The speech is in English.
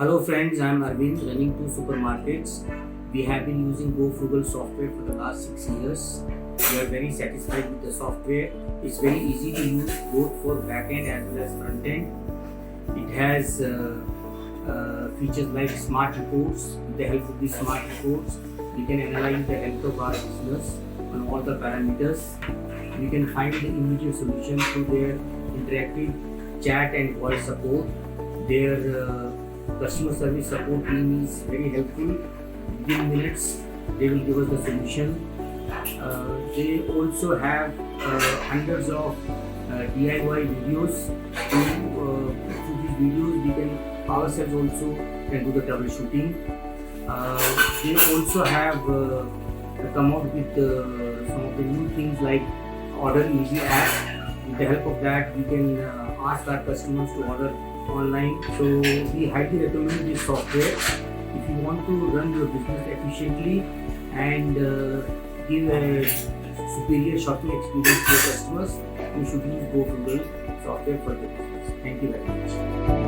Hello friends, I am Aravind running two supermarkets. We have been using Gofrugal software for the last 6 years. We are very satisfied with the software. It's very easy to use both for backend as well as front end. It has features like smart reports. With the help of these smart reports, we can analyze the health of our business on all the parameters. We can find the immediate solution through their interactive chat and voice support. Their customer service support team is very helpful. Within minutes, they will give us the solution. They also have hundreds of DIY videos. Through these videos, we can ourselves also can do the troubleshooting. They also have come up with some of the new things like Order Easy app. With the help of that, we can ask our customers to order online. So we highly recommend this software. If you want to run your business efficiently and give a superior shopping experience to your customers, you should use Gofrugal software for your business. Thank you very much.